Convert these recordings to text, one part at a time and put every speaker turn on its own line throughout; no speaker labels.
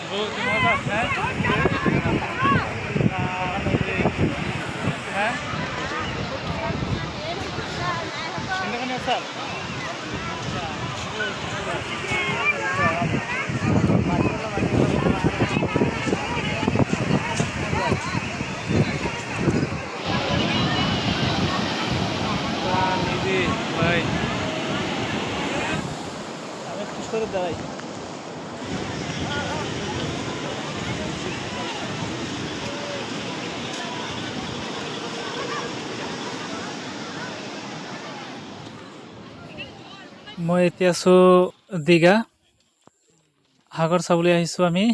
বহুত মজা হ্যাঁ হ্যাঁ সিন্ধুকানি স্যার ভাই আমি একটু সরে দাঁড়াই মই এতিয়া আছোঁ দীঘা সাগৰ চাবলৈ আহিছোঁ আমি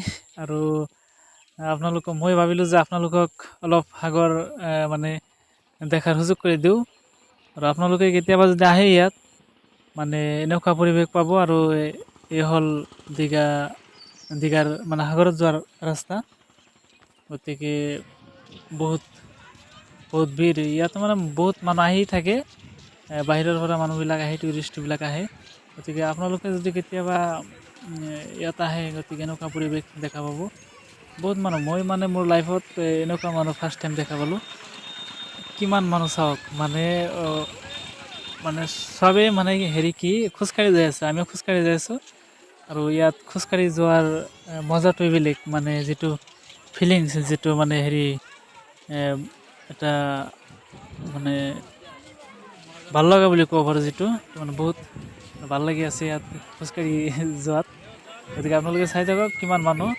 আৰু আপোনালোকক মই ভাবিলোঁ যে আপোনালোকক অলপ সাগৰ মানে দেখাৰ সুযোগ কৰি দিওঁ আৰু আপোনালোকে কেতিয়াবা যদি আহে ইয়াত মানে এনেকুৱা পৰিৱেশ পাব আৰু এই হ'ল দীঘাৰ মানে সাগৰত যোৱাৰ ৰাস্তা গতিকে বহুত ভিৰ ইয়াত মানে বহুত মানুহ আহি থাকে বাহিৰৰ পৰা মানুহবিলাক আহে টুৰিষ্টবিলাক আহে গতিকে আপোনালোকে যদি কেতিয়াবা ইয়াত আহে গতিকে এনেকুৱা পৰিৱেশ দেখা পাব বহুত মানুহ মই মানে মোৰ লাইফত এনেকুৱা মানুহ ফাৰ্ষ্ট টাইম দেখা পালোঁ কিমান মানুহ চাওক মানে চবেই মানে হেৰি কি খোজকাঢ়ি যাই আছে আমিও খোজকাঢ়ি যাই আছোঁ আৰু ইয়াত খোজকাঢ়ি যোৱাৰ মজাটোৱে বেলেগ মানে যিটো ফিলিংছ যিটো মানে হেৰি এটা মানে ভাল লগা বুলি ক'ব পাৰোঁ যিটো মানে বহুত ভাল লাগি আছে ইয়াত খোজকাঢ়ি যোৱাত গতিকে আপোনালোকে চাই থাকক কিমান মানুহ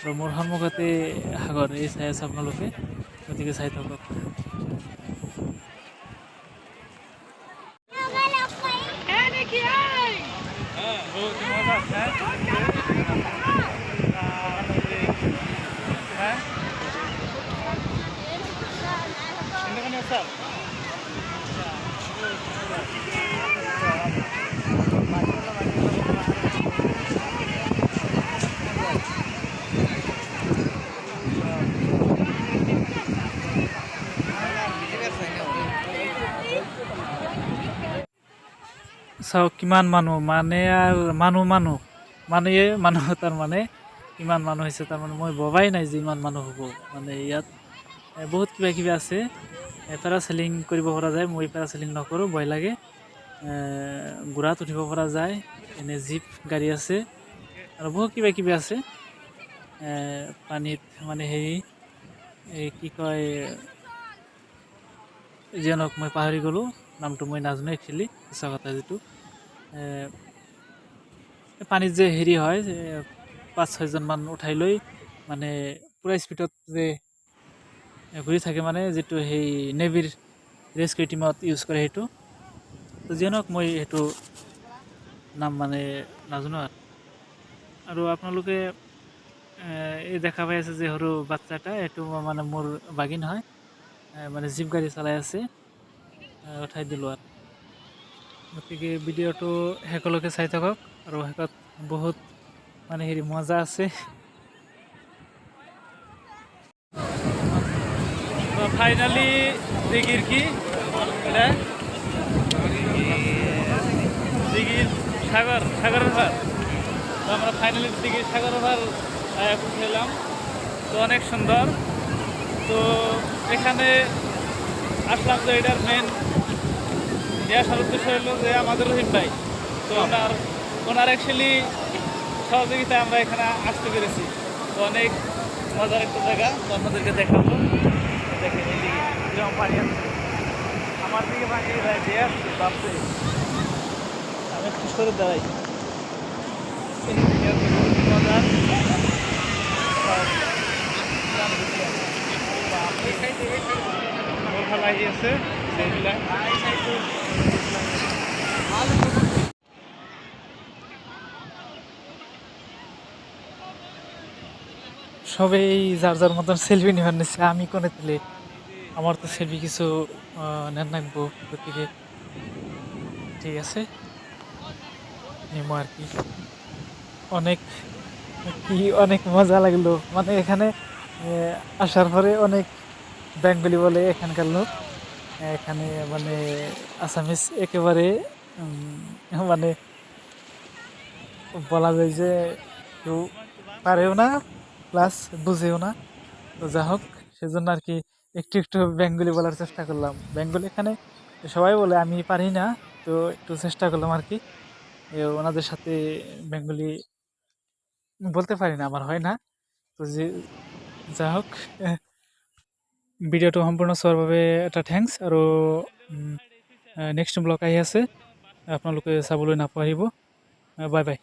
আৰু মোৰ সন্মুখতে সাগৰ এই চাই আছে আপোনালোকে গতিকে চাই থাকক বহুত মজা হ্যাঁ হ্যাঁ সিন্ধুকানি স্যার চাওক কিমান মানুহ মানে আৰু মানুহ তাৰমানে ইমান মানুহ হৈছে তাৰমানে মই ভবাই নাই যে ইমান মানুহ হ'ব মানে ইয়াত বহুত কিবা কিবি আছে পেৰাচেলিং কৰিব পৰা যায় মই পেৰাচেলিং নকৰোঁ ভয় লাগে ঘোঁৰাত উঠিব পৰা যায় এনে জীপ গাড়ী আছে আৰু বহুত কিবা কিবি আছে পানীত মানে হেৰি কি কয় যিজনক মই পাহৰি গ'লোঁ নামটো মই নাজানো একচুৱেলি সঁচা কথা যিটো পানীত যে হেৰি হয় 5-6জন মান উঠাই লৈ মানে পূৰা স্পীডত যে ঘূৰি থাকে মানে যিটো সেই নেভিৰ ৰেস্কিউ টিমত ইউজ কৰে সেইটো তো যিজনক মই সেইটো নাম মানে নাজানো আৰু আপোনালোকে এই দেখা পাই আছে যে সৰু বাচ্চা এটা এইটো মানে মোৰ বাগিন হয় মানে জীপ গাড়ী চলাই আছে উঠাই দিলোঁ আৰু গতিকে ভিডিঅ'টো শেষলৈকে চাই থাকক আৰু শেষত বহুত মানে হেৰি মজা আছে ফাইনালি দিঘির কি এটা দিঘির সাগরের ভার তো আমরা ফাইনালি দিঘির সাগরের ভার পৌঁছলাম তো অনেক সুন্দর তো এখানে আসলাম যে এটার মেন আসার উদ্দেশ্য হলো যে আমাদের রহিম ভাই তো ওনার অ্যাকচুয়ালি সহযোগিতায় আমরা এখানে আসতে পেরেছি তো অনেক মজার একটা জায়গা তো আপনাদেরকে দেখাবো দেখেন এদিকে যেমন পানি আসছে আমার দিকে পানি দিয়ে আসছে বাপরে আমি একটু সরে দাঁড়াই মজার ভালো লাগিয়েছে সেইবিলাক সবাই যার যার মতন সেলফি নিবার নিচ্ছে আমি কোনে তুলে আমার তো সেলফি কিছু নেন রাখবো গতিকে ঠিক আছে নিমো আর কি অনেক মজা লাগলো মানে এখানে আসার পরে অনেক বেঙ্গলি বলে এখানকার লোক এখানে মানে আসামিস একেবারে মানে বলা যায় যে কেউ পারেও না, প্লাস বুঝেও না। তো যা হোক, সেজন্য আর কি একটু একটু বেঙ্গলি বলার চেষ্টা করলাম। বেঙ্গলি এখানে সবাই বলে, আমি পারি না। তো একটু চেষ্টা করলাম আর কি ওনাদের সাথে বেঙ্গলি বলতে পারি না, আমার হয় না। তো যে যা হোক, ভিডিঅ'টো সম্পূৰ্ণ চোৱাৰ বাবে এটা থেংকছ। আৰু নেক্সট ব্লগ আহি আছে, আপোনালোকে চাবলৈ নাপাহৰিব। Bye bye.